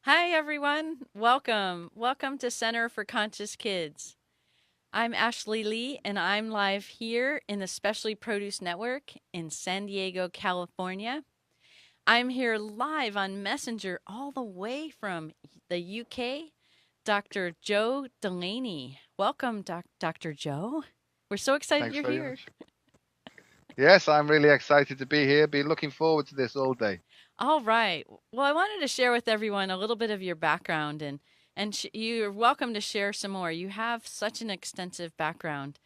Hi, everyone. Welcome. Welcome to Center for Conscious Kids. I'm Ashey Lee, and I'm live here in the Specially Produce Network in San Diego, California. I'm here live on Messenger all the way from the UK. Dr. Joe Delaney. Welcome, Dr. Joe. We're so excited Thanks you're very here. much. Yes, I'm really excited to be here. Been looking forward to this all day. All right. Well, I wanted to share with everyone a little bit of your background, and you're welcome to share some more. You have such an extensive background.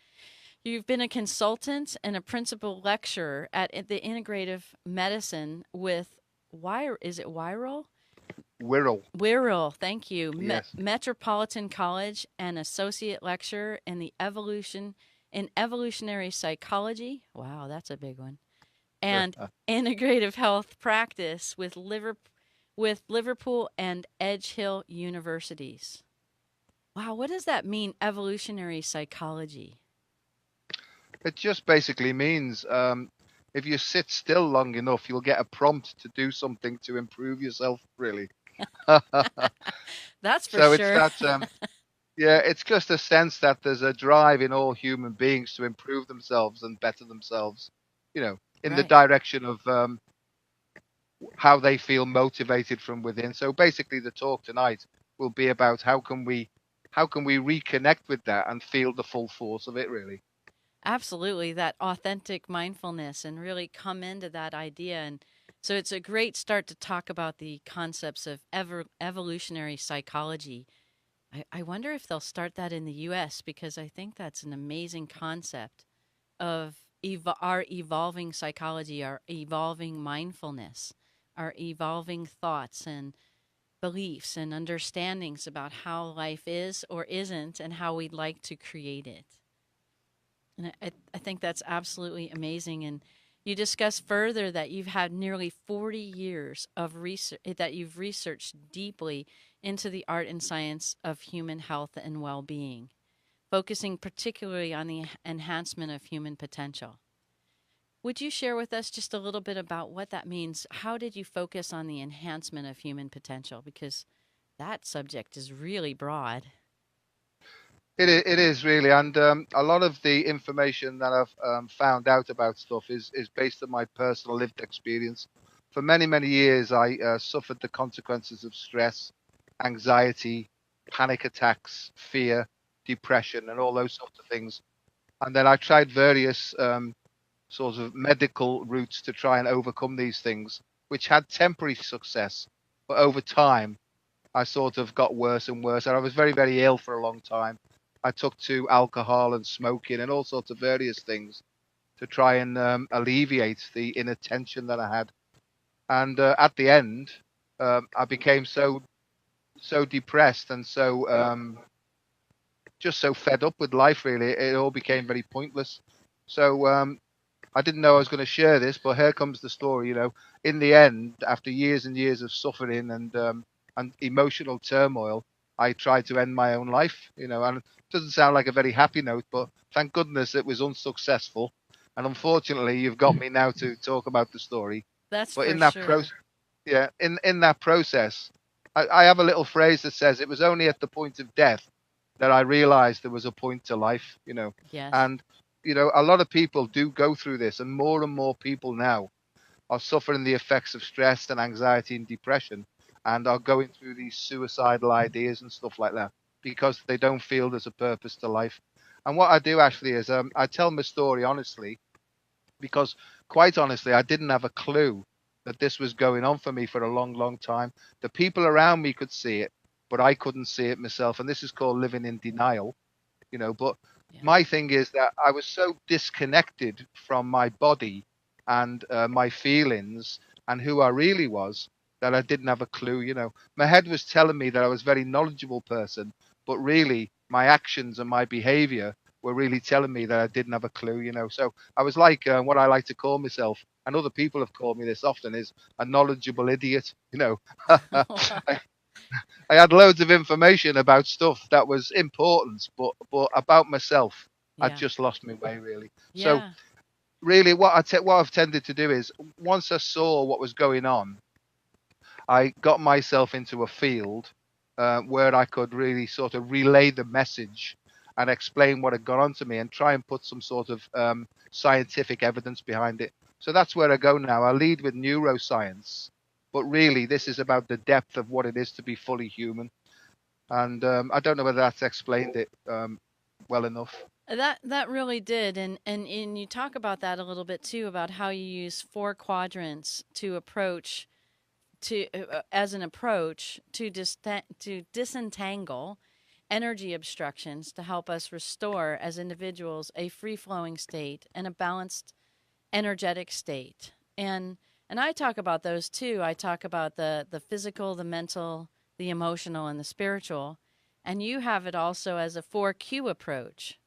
You've been a consultant and a principal lecturer at the Integrative Medicine with is it Wirral? Wirral. Wirral, thank you. Yes. Metropolitan College and associate lecturer in the evolutionary psychology. Wow, that's a big one. And integrative health practice with Liverpool and Edge Hill universities. Wow, what does that mean, evolutionary psychology? It just basically means if you sit still long enough, you'll get a prompt to do something to improve yourself, really. That's for So it's sure. that, yeah, it's just a sense that there's a drive in all human beings to improve themselves and better themselves, in the Right. direction of how they feel motivated from within. So basically, the talk tonight will be about how can we reconnect with that and feel the full force of it, really. Absolutely, that authentic mindfulness and really come into that idea. And so it's a great start to talk about the concepts of evolutionary psychology. I wonder if they'll start that in the US because I think that's an amazing concept of our evolving psychology, our evolving mindfulness, our evolving thoughts and beliefs and understandings about how life is or isn't and how we'd like to create it. And I think that's absolutely amazing. And you discuss further that you've had nearly 40 years of research, that you've researched deeply into the art and science of human health and well being, focusing particularly on the enhancement of human potential. Would you share with us just a little bit about what that means? How did you focus on the enhancement of human potential? Because that subject is really broad. It is really, and a lot of the information that I've found out about stuff is based on my personal lived experience. For many, many years, I suffered the consequences of stress, anxiety, panic attacks, fear, depression, and all those sorts of things. And then I tried various sort of medical routes to try and overcome these things, which had temporary success. But over time, I sort of got worse and worse. And I was very, very ill for a long time. I took to alcohol and smoking and all sorts of various things to try and alleviate the inner tension that I had. And at the end, I became so depressed and so just so fed up with life. Really, it all became very pointless. So I didn't know I was going to share this, but here comes the story. In the end, after years and years of suffering and emotional turmoil, I tried to end my own life. And it doesn't sound like a very happy note, but thank goodness it was unsuccessful. And unfortunately, you've got me now to talk about the story. That's But for in that sure. process, yeah, in that process, I have a little phrase that says it was only at the point of death that I realized there was a point to life. Yes. And a lot of people do go through this, and more people now are suffering the effects of stress and anxiety and depression, and are going through these suicidal ideas and stuff like that because they don't feel there's a purpose to life. And what I do actually is I tell my story honestly because, quite honestly, I didn't have a clue that this was going on for me for a long, long time. The people around me could see it, but I couldn't see it myself. And this is called living in denial. But Yeah. my thing is that I was so disconnected from my body and my feelings and who I really was that I didn't have a clue. My head was telling me that I was a very knowledgeable person, but really my actions and my behavior were really telling me that I didn't have a clue. So I was like what I like to call myself, and other people have called me this often, is a knowledgeable idiot. I, I had loads of information about stuff that was important, but about myself, I'd Yeah. just lost my way really. So Yeah. really, what I've tended to do is once I saw what was going on, I got myself into a field where I could really sort of relay the message and explain what had gone on to me and try and put some sort of scientific evidence behind it. So that's where I go now. I lead with neuroscience, but really this is about the depth of what it is to be fully human. And I don't know whether that's explained it well enough. That really did, and you talk about that a little bit too, about how you use four quadrants to approach to as an approach to disentangle energy obstructions to help us restore as individuals a free flowing state and a balanced energetic state. And I talk about those too. I talk about the physical, the mental, the emotional, and the spiritual. And you have it also as a 4Q approach.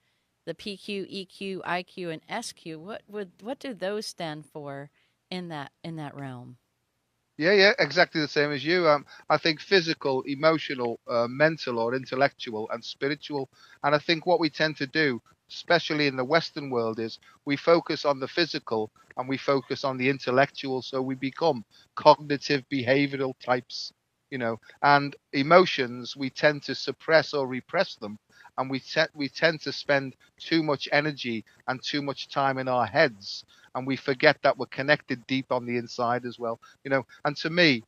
The PQ, EQ, IQ, and SQ. What do those stand for in that realm? Yeah, yeah, exactly the same as you. I think physical, emotional, mental, or intellectual, and spiritual. And I think what we tend to do, especially in the Western world, is we focus on the physical and we focus on the intellectual. So we become cognitive behavioral types, and emotions, we tend to suppress or repress them. And we tend to spend too much energy and too much time in our heads. And we forget that we're connected deep on the inside as well. And to me,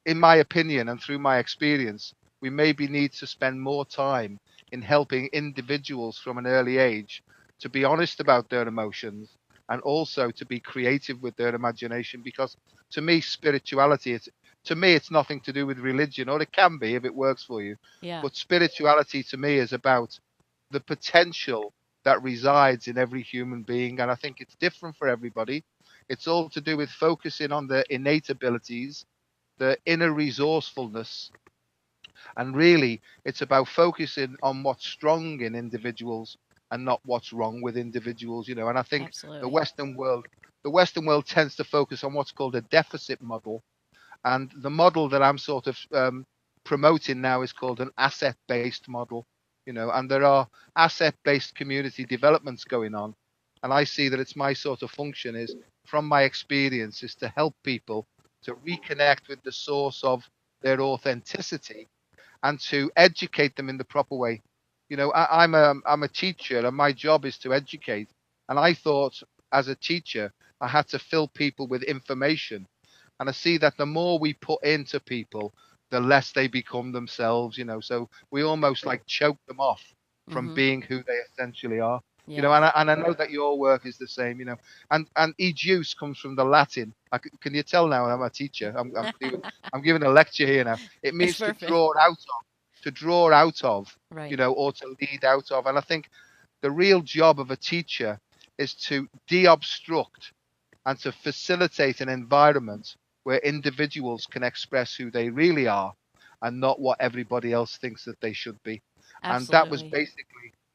in my opinion and through my experience, we maybe need to spend more time in helping individuals from an early age to be honest about their emotions and also to be creative with their imagination. Because to me, spirituality, it's nothing to do with religion, or it can be if it works for you. Yeah, But spirituality to me is about the potential that resides in every human being. And I think it's different for everybody. It's all to do with focusing on the innate abilities, the inner resourcefulness. And really, it's about focusing on what's strong in individuals and not what's wrong with individuals. And I think the absolutely. Western world, the Western world tends to focus on what's called a deficit model. And the model that I'm sort of promoting now is called an asset-based model. And there are asset-based community developments going on. And I see that it's my sort of function is, from my experience, is to help people to reconnect with the source of their authenticity and to educate them in the proper way. I'm a teacher, and my job is to educate. And I thought, as a teacher, I had to fill people with information, and I see that the more we put into people, the less they become themselves. So we almost like choke them off from Mm-hmm. being who they essentially are. Yes. And I know that your work is the same. And educe comes from the Latin. Can you tell now I'm a teacher? I'm giving a lecture here now. It It's means to perfect. draw out of, Right. or to lead out of. And I think the real job of a teacher is to de-obstruct and to facilitate an environment where individuals can express who they really are and not what everybody else thinks that they should be. And Absolutely.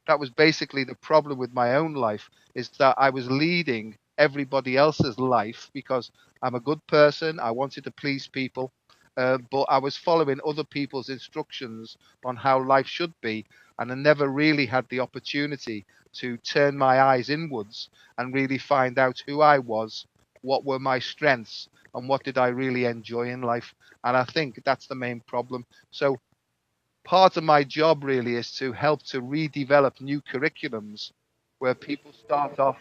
that was basically the problem with my own life, is that I was leading everybody else's life because I'm a good person. I wanted to please people. But I was following other people's instructions on how life should be. And I never really had the opportunity to turn my eyes inwards and really find out who I was, what were my strengths, and what did I really enjoy in life. And I think that's the main problem. So part of my job really is to help to redevelop new curriculums where people start off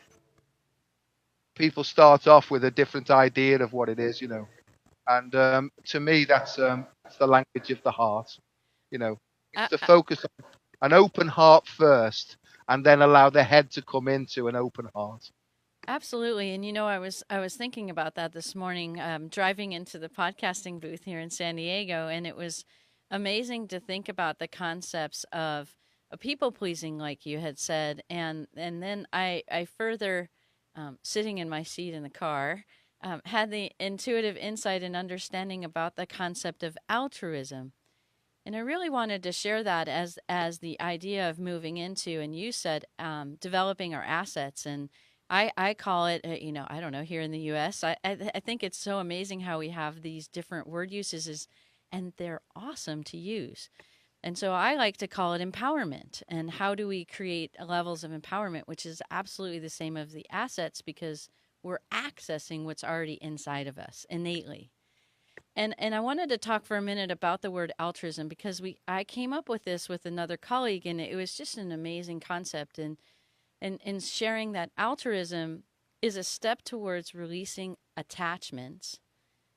with a different idea of what it is. And to me, that's the language of the heart. You know, it's I, to I, focus on an open heart first, and then allow the head to come into an open heart. Absolutely. And I was thinking about that this morning, driving into the podcasting booth here in San Diego, and it was amazing to think about the concepts of a people pleasing, like you had said, and then I further, sitting in my seat in the car, had the intuitive insight and understanding about the concept of altruism. And I really wanted to share that as the idea of moving into, and you said, developing our assets. And I call it, I don't know, here in the U.S., I think it's so amazing how we have these different word uses, and they're awesome to use. And so I like to call it empowerment. And how do we create levels of empowerment, which is absolutely the same as the assets, because we're accessing what's already inside of us innately. And I wanted to talk for a minute about the word altruism because I came up with this with another colleague, and it was just an amazing concept. And sharing that altruism is a step towards releasing attachments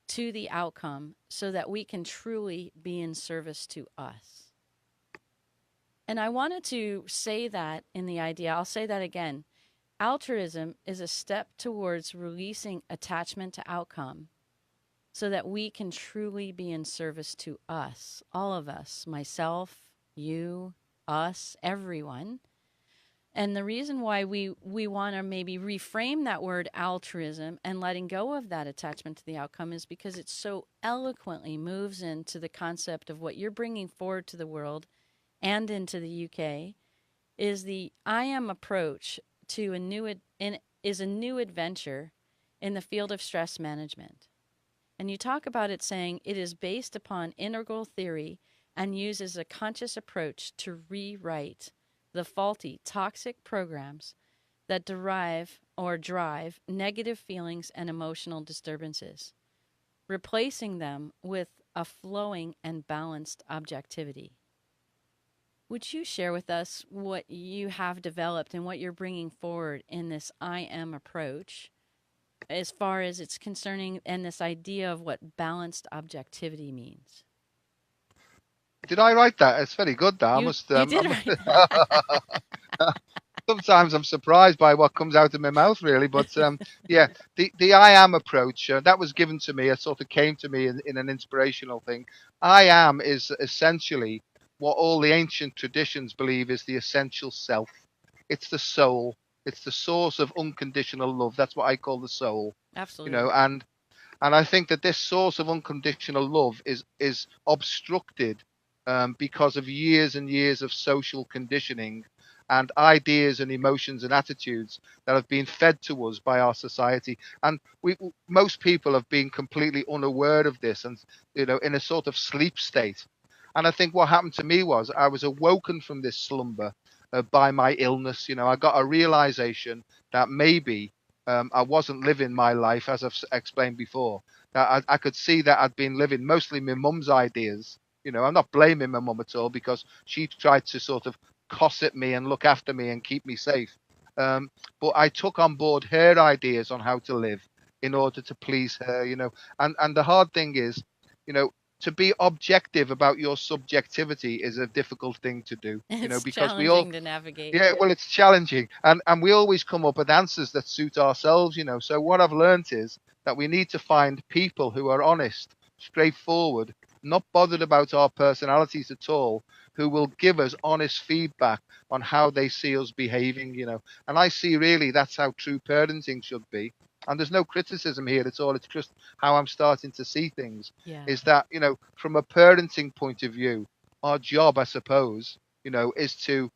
to the outcome so that we can truly be in service to us. And I wanted to say that in the idea, I'll say that again. Altruism is a step towards releasing attachment to outcome so that we can truly be in service to us, all of us, myself, you, us, everyone. And the reason why we want to maybe reframe that word altruism and letting go of that attachment to the outcome is because it so eloquently moves into the concept of what you're bringing forward to the world and into the UK is the I am approach to is a new adventure in the field of stress management. And you talk about it saying it is based upon integral theory and uses a conscious approach to rewrite the faulty, toxic programs that derive or drive negative feelings and emotional disturbances, replacing them with a flowing and balanced objectivity. Would you share with us what you have developed and what you're bringing forward in this I am approach as far as it's concerning and this idea of what balanced objectivity means? Did I write that? It's very good. That I You must. you I did must right that. sometimes I'm surprised by what comes out of my mouth, really. But yeah, the I am approach that was given to me, it sort of came to me in an inspirational thing. I am is essentially what all the ancient traditions believe is the essential self. It's the soul. It's the source of unconditional love. That's what I call the soul. Absolutely. And I think that this source of unconditional love is obstructed because of years and years of social conditioning and ideas and emotions and attitudes that have been fed to us by our society. And most people have been completely unaware of this, and in a sort of sleep state. And I think what happened to me was I was awoken from this slumber by my illness. I got a realization that maybe I wasn't living my life as I've explained before. That I could see that I'd been living mostly my mum's ideas. I'm not blaming my mum at all because she tried to sort of cosset me and look after me and keep me safe. But I took on board her ideas on how to live in order to please her. And the hard thing is, you know, to be objective about your subjectivity is a difficult thing to do. It's Because we all challenging to navigate. yeah, well, it's challenging, and we always come up with answers that suit ourselves. So what I've learned is that we need to find people who are honest, straightforward, not bothered about our personalities at all, who will give us honest feedback on how they see us behaving. And I see really that's how true parenting should be. And there's no criticism here at all. It's just how I'm starting to see things. Yeah. Is that from a parenting point of view, our job, I suppose, is to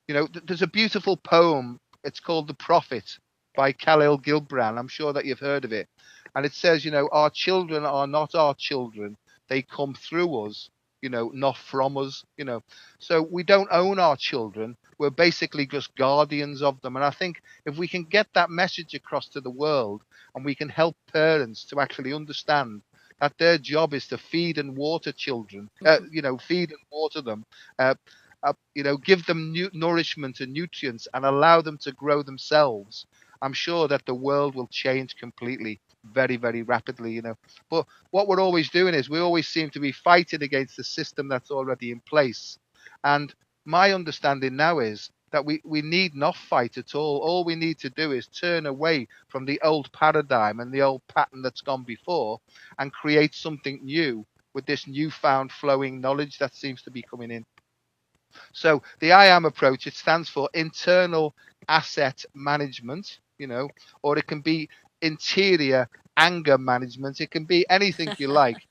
there's a beautiful poem. It's called The Prophet by Khalil Gibran. I'm sure that you've heard of it. And it says, our children are not our children. They come through us, not from us, So we don't own our children. We're basically just guardians of them. And I think if we can get that message across to the world and we can help parents to actually understand that their job is to feed and water children, feed and water them, give them nourishment and nutrients and allow them to grow themselves, I'm sure that the world will change completely very, very rapidly. But what we're always doing is we always seem to be fighting against the system that's already in place. And my understanding now is that we need not fight at all. All we need to do is turn away from the old paradigm and the old pattern that's gone before and create something new with this newfound flowing knowledge that seems to be coming in. So the I am approach, it stands for internal asset management, or it can be interior anger management. It can be anything you like.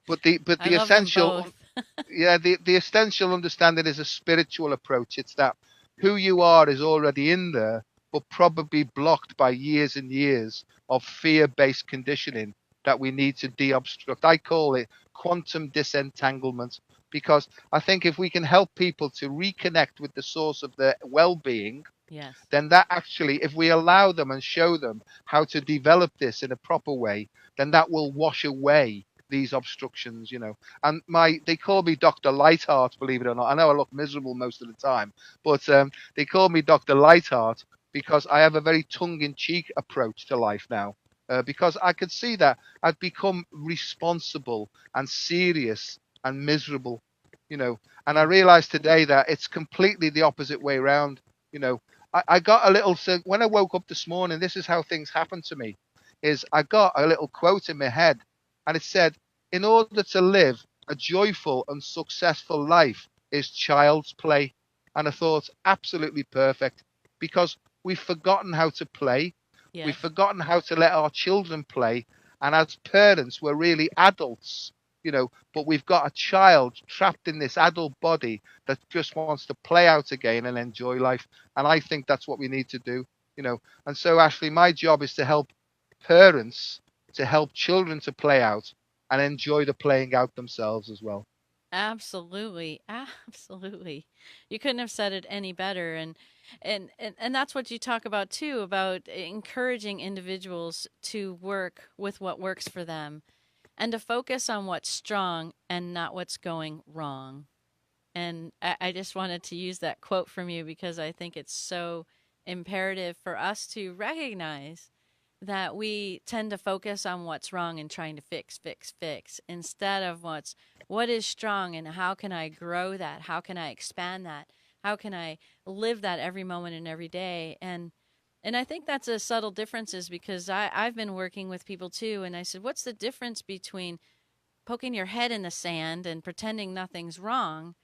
But I the love them essential, both. yeah, the essential understanding is a spiritual approach. It's that who you are is already in there, but probably blocked by years and years of fear-based conditioning that we need to de-obstruct. I call it quantum disentanglement because I think if we can help people to reconnect with the source of their well-being, Yes. then that actually, if we allow them and show them how to develop this in a proper way, then that will wash away these obstructions, you know. And they call me Dr. Lightheart, believe it or not. I know I look miserable most of the time, but they call me Dr. Lightheart because I have a very tongue-in-cheek approach to life now. Because I could see that I'd become responsible and serious and miserable, you know. And I Yeah. realized today that it's completely the opposite way around. You know, I got a little, so when I woke up this morning, this is how things happened to me, is I got a little quote in my head, and it said, in order to live a joyful and successful life is child's play. And I thought, absolutely perfect, because we've forgotten how to play. We've Yes. forgotten how to let our children play. And as parents, we're really adults, you know, but we've got a child trapped in this adult body that just wants to play out again and enjoy life. And I think that's what we need to do, you know. And so, Ashley, my job is to help parents to help children to play out and enjoy the playing out themselves as well. Absolutely. Absolutely. You couldn't have said it any better. And that's what you talk about too, about encouraging individuals to work with what works for them and to focus on what's strong and not what's going wrong. And I just wanted to use that quote from you because I think it's so imperative for us to recognize that we tend to focus on what's wrong and trying to fix, fix, fix instead of what is strong and how can I grow that? How can I expand that? How can I live that every moment and every day? And I think that's a subtle difference is because I've been working with people too, and I said, what's the difference between poking your head in the sand and pretending nothing's wrong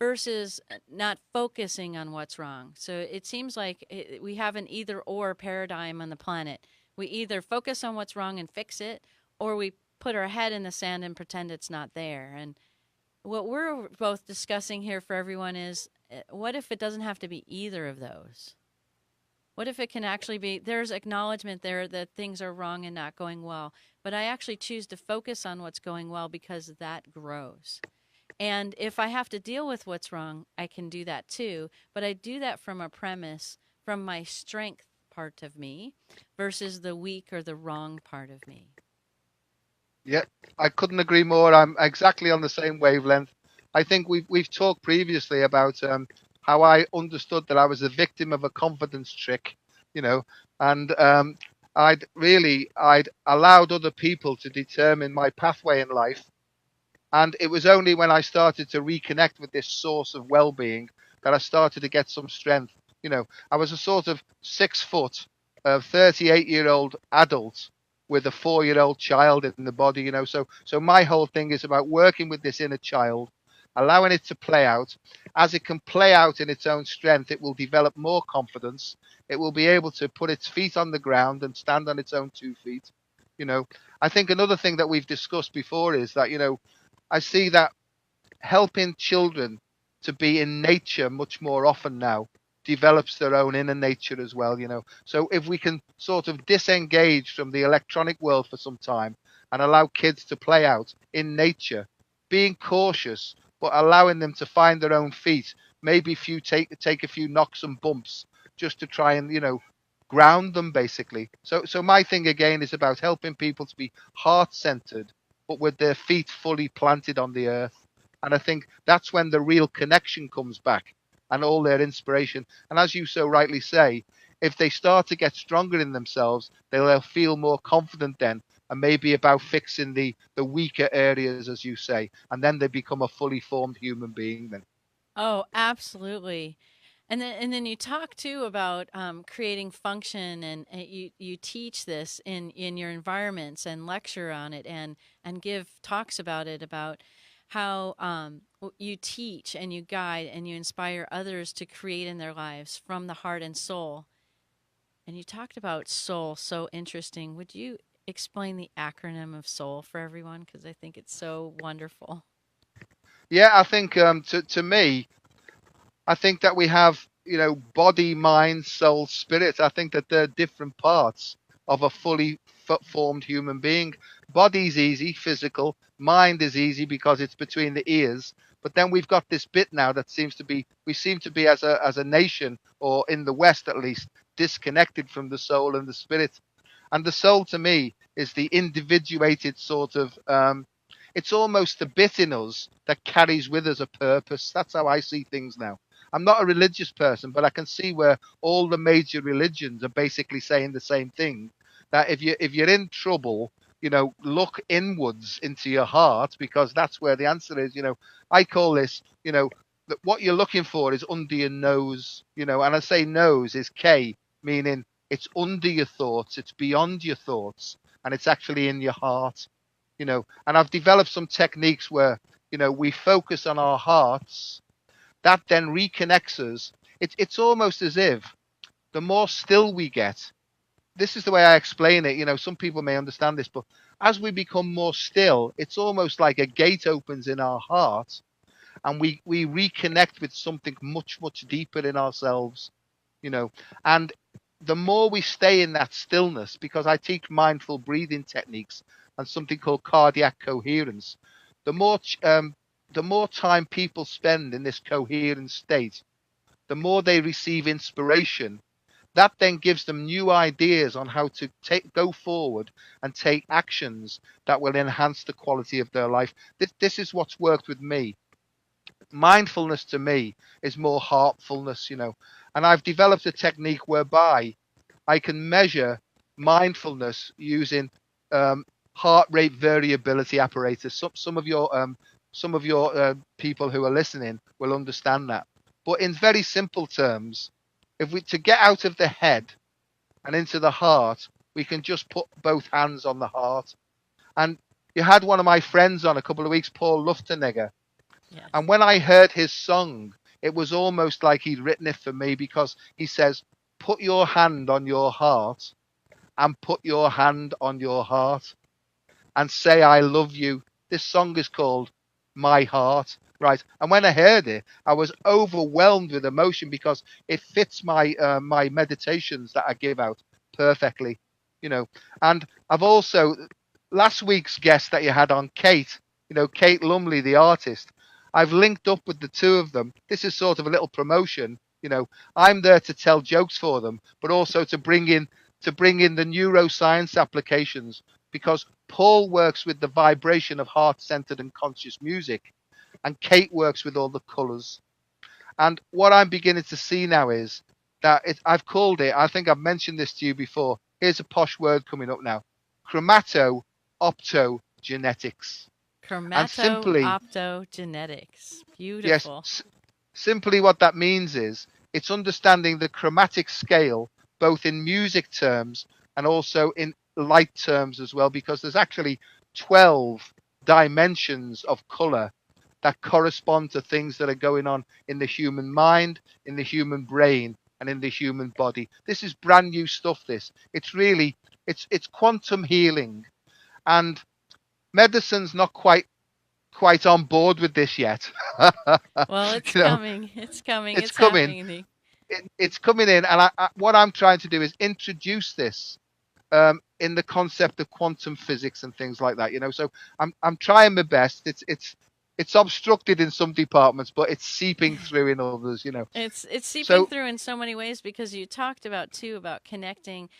versus not focusing on what's wrong. So it seems like we have an either or paradigm on the planet. We either focus on what's wrong and fix it, or we put our head in the sand and pretend it's not there. And what we're both discussing here for everyone is what if it doesn't have to be either of those? What if it can actually be there's acknowledgement there that things are wrong and not going well, but I actually choose to focus on what's going well because that grows. And if I have to deal with what's wrong, I can do that too. But I do that from a premise, from my strength part of me versus the weak or the wrong part of me. Yeah, I couldn't agree more. I'm exactly on the same wavelength. I think we've talked previously about how I understood that I was a victim of a confidence trick, you know, and I'd allowed other people to determine my pathway in life. And it was only when I started to reconnect with this source of well-being that I started to get some strength. You know, I was a sort of 6 foot, 38-year-old adult with a 4-year-old child in the body. You know, so my whole thing is about working with this inner child, allowing it to play out. As it can play out in its own strength, it will develop more confidence. It will be able to put its feet on the ground and stand on its own 2 feet. You know, I think another thing that we've discussed before is that, you know, I see that helping children to be in nature much more often now develops their own inner nature as well, you know. So if we can sort of disengage from the electronic world for some time and allow kids to play out in nature, being cautious but allowing them to find their own feet, maybe take a few knocks and bumps just to try and, you know, ground them basically. So my thing again is about helping people to be heart centered but with their feet fully planted on the earth. And I think that's when the real connection comes back and all their inspiration. And as you so rightly say, if they start to get stronger in themselves, they'll feel more confident then and maybe about fixing the weaker areas, as you say. And then they become a fully formed human being then. Oh, absolutely. And then you talk too about creating function, and you teach this in your environments and lecture on it and give talks about it about how you teach and you guide and you inspire others to create in their lives from the heart and soul. And you talked about soul, so interesting. Would you explain the acronym of soul for everyone? Because I think it's so wonderful. Yeah, I think to me, I think that we have, you know, body, mind, soul, spirit. I think that they're different parts of a fully formed human being. Body's easy, physical. Mind is easy because it's between the ears. But then we've got this bit now that seems to be, we seem to be as a nation, or in the West at least, disconnected from the soul and the spirit. And the soul to me is the individuated sort of it's almost the bit in us that carries with us a purpose. That's how I see things now. I'm not a religious person, but I can see where all the major religions are basically saying the same thing. That if you're in trouble, look inwards into your heart, because that's where the answer is. I call this, that what you're looking for is under your nose, and I say nose is K, meaning it's under your thoughts, it's beyond your thoughts, and it's actually in your heart. And I've developed some techniques where, we focus on our hearts. That then reconnects us. It's almost as if the more still we get, this is the way I explain it. Some people may understand this, but as we become more still, it's almost like a gate opens in our heart, and we reconnect with something much, much deeper in ourselves, and the more we stay in that stillness, because I teach mindful breathing techniques and something called cardiac coherence, the more time people spend in this coherent state, the more they receive inspiration. That then gives them new ideas on how to go forward and take actions that will enhance the quality of their life. This is what's worked with me. Mindfulness to me is more heartfulness, and I've developed a technique whereby I can measure mindfulness using heart rate variability apparatus. Some of your people who are listening will understand that. But in very simple terms, if we to get out of the head and into the heart, we can just put both hands on the heart. And you had one of my friends on a couple of weeks, Paul Luftenegger. Yes. And when I heard his song, it was almost like he'd written it for me, because he says, put your hand on your heart and put your hand on your heart and say, I love you. This song is called My Heart. Right. And when I heard it, I was overwhelmed with emotion, because it fits my my meditations that I give out perfectly, And I've also, last week's guest that you had on, Kate, Kate Lumley, the artist, I've linked up with the two of them. This is sort of a little promotion. I'm there to tell jokes for them, but also to bring in the neuroscience applications, because Paul works with the vibration of heart-centered and conscious music, and Kate works with all the colors. And what I'm beginning to see now is that I've called it, I think I've mentioned this to you before. Here's a posh word coming up now: chromatooptogenetics. And simply, Chromato-optogenetics. yes, Beautiful. simply what that means is it's understanding the chromatic scale, both in music terms and also in light terms as well, because there's actually 12 dimensions of color that correspond to things that are going on in the human mind, in the human brain, and in the human body. This is brand new stuff. It's really, it's quantum healing, and medicine's not quite on board with this yet. Well, it's you know, coming. It's coming. it's It's coming. happening. It's coming in, and what I'm trying to do is introduce this in the concept of quantum physics and things like that. So I'm trying my best. It's obstructed in some departments, but it's seeping through in others. It's seeping So through in so many ways, because you talked about too about connecting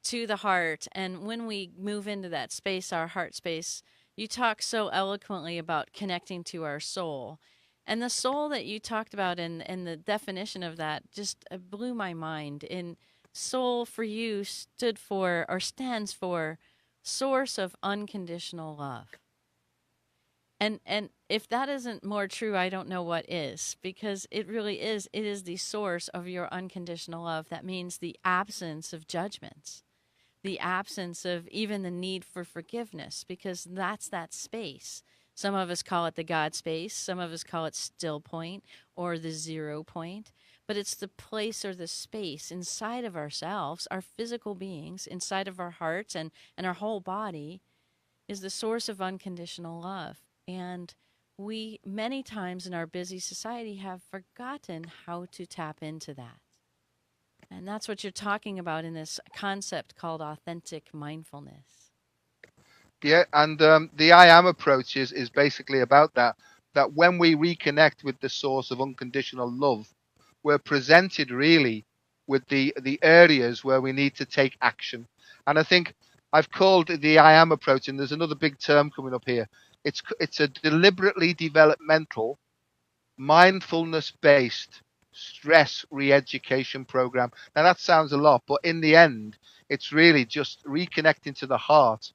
to the heart, and when we move into that space, our heart space, you talk so eloquently about connecting to our soul. And the soul that you talked about, and the definition of that, just blew my mind. And soul for you stood for, or stands for, source of unconditional love. And if that isn't more true, I don't know what is, because it really is. It is the source of your unconditional love. That means the absence of judgments, the absence of even the need for forgiveness, because that's that space. Some of us call it the God space, some of us call it still point or the 0 point, but it's the place or the space inside of ourselves, our physical beings, inside of our hearts and our whole body, is the source of unconditional love. And we, many times in our busy society, have forgotten how to tap into that. And that's what you're talking about in this concept called authentic mindfulness. yeah, and the I am approach is basically about that. That when we reconnect with the source of unconditional love, we're presented really with the areas where we need to take action. And I think I've called the I am approach, and there's another big term coming up here. It's a deliberately developmental, mindfulness based stress re-education program. Now that sounds a lot, but in the end, it's really just reconnecting to the heart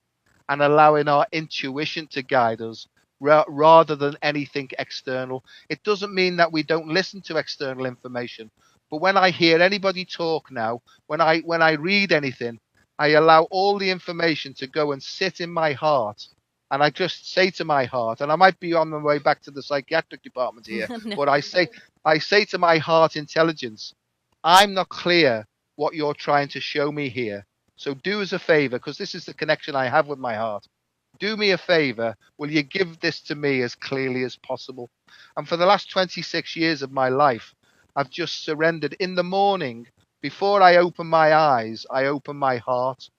and allowing our intuition to guide us rather than anything external. It doesn't mean that we don't listen to external information, but when I hear anybody talk now, when I read anything, I allow all the information to go and sit in my heart. And I just say to my heart, and I might be on my way back to the psychiatric department here, No. but I say to my heart intelligence, I'm not clear what you're trying to show me here. So do us a favor, because this is the connection I have with my heart. Do me a favor. Will you give this to me as clearly as possible? And for the last 26 years of my life, I've just surrendered. In the morning, before I open my eyes, I open my heart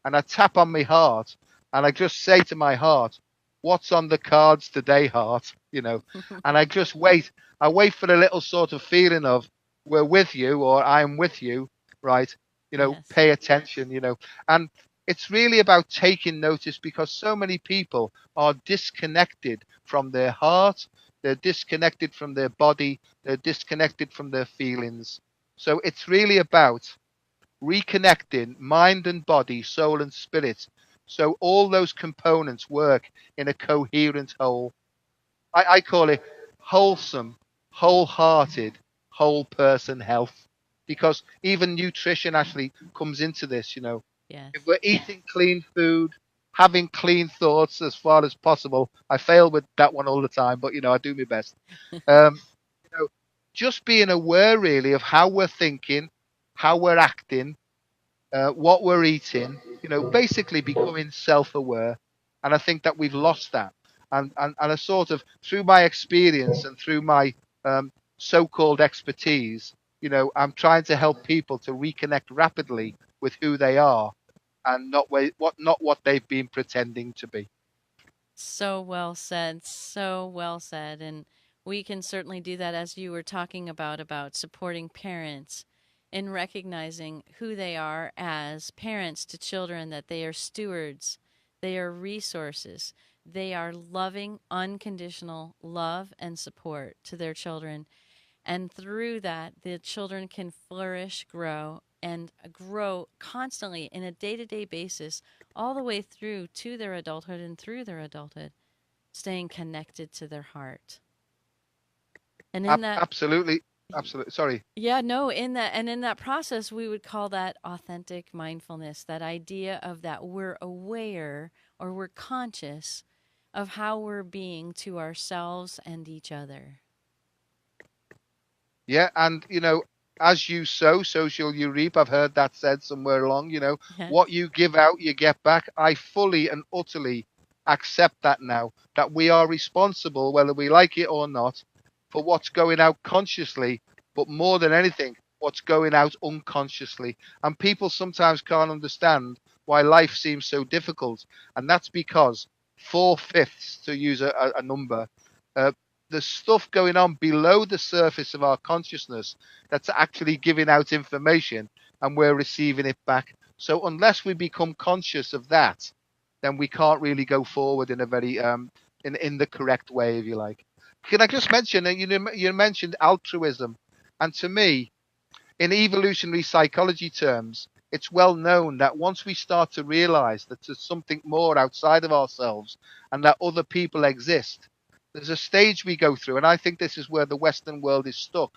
and I tap on my heart and I just say to my heart, what's on the cards today, heart? And I just wait. I wait for a little sort of feeling of we're with you or I'm with you, right? Yes. Pay attention, and it's really about taking notice because so many people are disconnected from their heart, they're disconnected from their body, they're disconnected from their feelings. So it's really about reconnecting mind and body, soul and spirit. So all those components work in a coherent whole. I call it wholesome, wholehearted, whole person health. Because even nutrition actually comes into this, If Yes. we're eating clean food, having clean thoughts as far as possible, I fail with that one all the time, but I do my best. Um, you know, just being aware really of how we're thinking, how we're acting, what we're eating, basically becoming self-aware. And I think that we've lost that. And I sort of, through my experience and through my so-called expertise, I'm trying to help people to reconnect rapidly with who they are and not what they've been pretending to be. So well said. So well said. And we can certainly do that as you were talking about supporting parents in recognizing who they are as parents to children, that they are stewards, they are resources, they are loving, unconditional love and support to their children. And through that, the children can flourish, grow, and grow constantly in a day to day basis, all the way through to their adulthood and through their adulthood, staying connected to their heart. And in that, Absolutely, absolutely. Sorry. yeah, no, in that process, we would call that authentic mindfulness, that idea of that we're aware or we're conscious of how we're being to ourselves and each other. Yeah, and as you sow, so shall you reap. I've heard that said somewhere along. What Yes. you give out, you get back. I fully and utterly accept that now, that we are responsible, whether we like it or not, for what's going out consciously, but more than anything, what's going out unconsciously. And people sometimes can't understand why life seems so difficult. And that's because four-fifths, to use a number, uh, the stuff going on below the surface of our consciousness that's actually giving out information and we're receiving it back. So unless we become conscious of that, then we can't really go forward in a very in the correct way, if you like. Can I just mention that you mentioned altruism, and to me, in evolutionary psychology terms, it's well known that once we start to realize that there's something more outside of ourselves and that other people exist, there's a stage we go through, and I think this is where the Western world is stuck.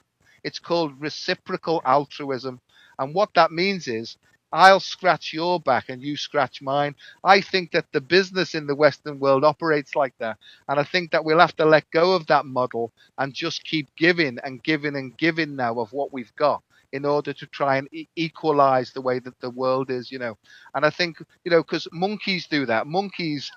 It's called reciprocal altruism. And what that means is I'll scratch your back and you scratch mine. I think that the business in the Western world operates like that. And I think that we'll have to let go of that model and just keep giving and giving and giving now of what we've got in order to try and equalize the way that the world is. And I think, because monkeys do that. Monkeys,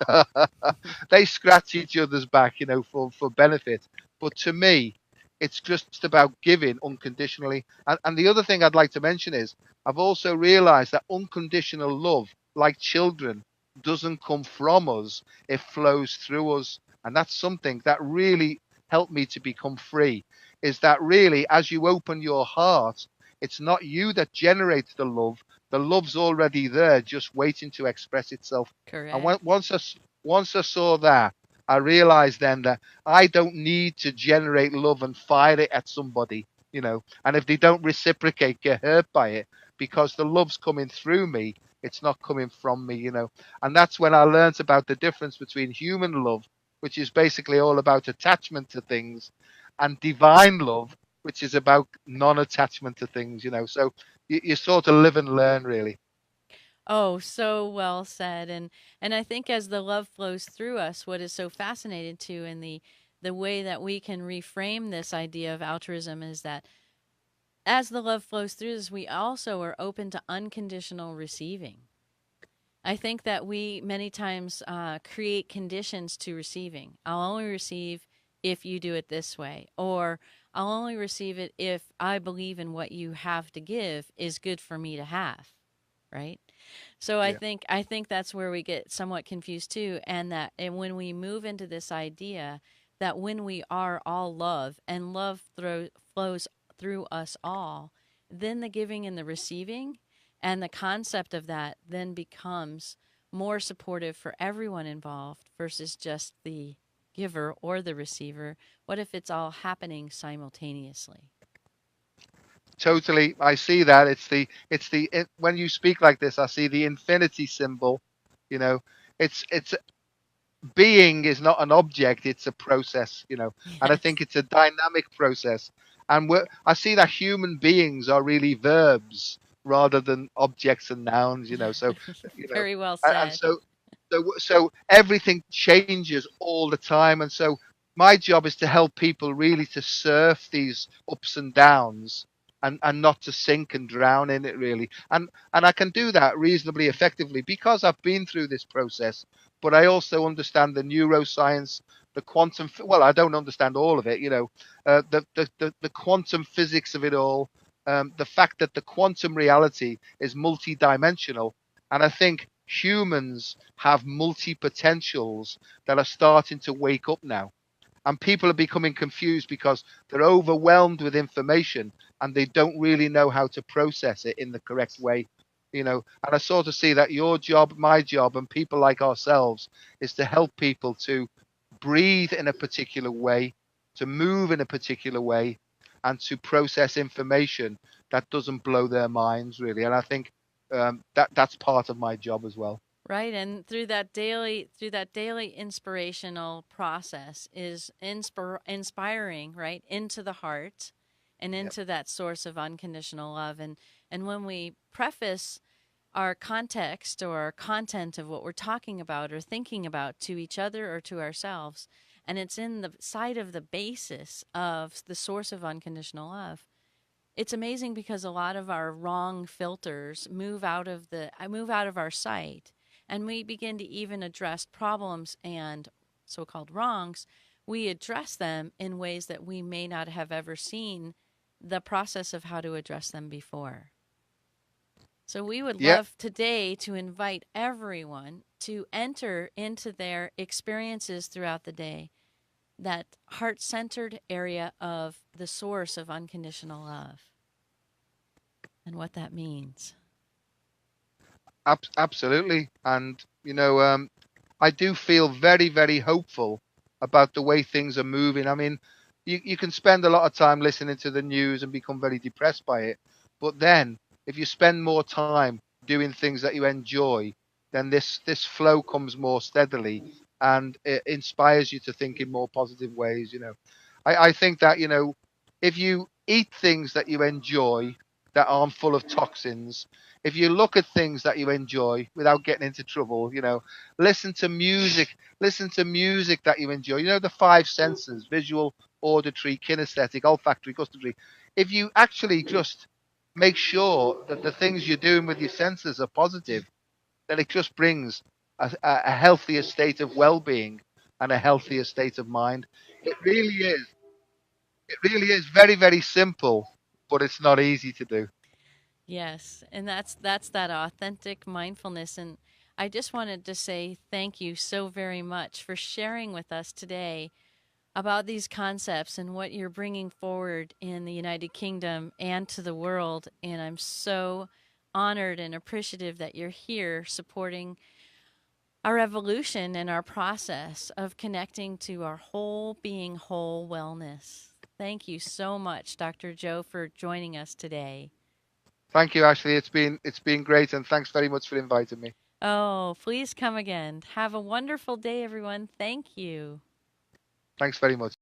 they scratch each other's back, for benefit. But to me, it's just about giving unconditionally. And the other thing I'd like to mention is I've also realized that unconditional love, like children, doesn't come from us, it flows through us. And that's something that really helped me to become free. Is that really, as you open your heart, it's not you that generates the love, The love's already there, just waiting to express itself. And Correct. once I saw that, I realized then that I don't need to generate love and fire it at somebody, and if they don't reciprocate, get hurt by it, because the love's coming through me. It's not coming from me. And that's when I learned about the difference between human love, which is basically all about attachment to things, and divine love, which is about non-attachment to things. So you sort of live and learn, really. Oh, so well said. And I think as the love flows through us, what is so fascinating too in the way that we can reframe this idea of altruism is that as the love flows through us, we also are open to unconditional receiving. I think that we many times create conditions to receiving. I'll only receive if you do it this way, or I'll only receive it if I believe in what you have to give is good for me to have, right? So I Yeah. think I think that's where we get somewhat confused too, and when we move into this idea that when we are all love and flows through us all, then the giving and the receiving and the concept of that then becomes more supportive for everyone involved versus just the giver or the receiver. What if it's all happening simultaneously? Totally, I see that. When you speak like this, I see the infinity symbol. You know, it's being is not an object; it's a process. And I think Yes. it's a dynamic process. And I see that human beings are really verbs rather than objects and nouns. So, you know, Very well and said. so everything changes all the time. And so my job is to help people really to surf these ups and downs, and not to sink and drown in it, really. And I can do that reasonably effectively because I've been through this process, but I also understand the neuroscience, the quantum. Well, I don't understand all of it. The quantum physics of it all, the fact that the quantum reality is multidimensional, and I think humans have multi potentials that are starting to wake up now. And people are becoming confused because they're overwhelmed with information and they don't really know how to process it in the correct way. And I sort of see that your job, my job, and people like ourselves is to help people to breathe in a particular way, to move in a particular way, and to process information that doesn't blow their minds, really. And I think that's part of my job as well. Right, and through that daily inspirational process is inspiring, right, into the heart and Yep. into that source of unconditional love. And when we preface our context or our content of what we're talking about or thinking about to each other or to ourselves, and it's in the side of the basis of the source of unconditional love, it's amazing because a lot of our wrong filters move out of our sight, and we begin to even address problems and so-called wrongs. We address them in ways that we may not have ever seen the process of how to address them before. So we would Yeah. love today to invite everyone to enter into their experiences throughout the day, that heart-centered area of the source of unconditional love and what that means. Absolutely. And, I do feel very, very hopeful about the way things are moving. I mean, you can spend a lot of time listening to the news and become very depressed by it. But then, if you spend more time doing things that you enjoy, then this flow comes more steadily and it inspires you to think in more positive ways. I think that, if you eat things that you enjoy that aren't full of toxins, if you look at things that you enjoy without getting into trouble, listen to music, listen to music that you enjoy. The five senses: visual, auditory, kinesthetic, olfactory, gustatory. If you actually just make sure that the things you're doing with your senses are positive, then it just brings a healthier state of well-being and a healthier state of mind. It really is. It really is very, very simple, but it's not easy to do. Yes, and that's that authentic mindfulness. And I just wanted to say thank you so very much for sharing with us today about these concepts and what you're bringing forward in the United Kingdom and to the world. And I'm so honored and appreciative that you're here supporting our evolution and our process of connecting to our whole being, whole wellness. Thank you so much, Dr. Joe, for joining us today. Thank you, Ashley. It's been great, and thanks very much for inviting me. Oh, please come again. Have a wonderful day, everyone. Thank you. Thanks very much.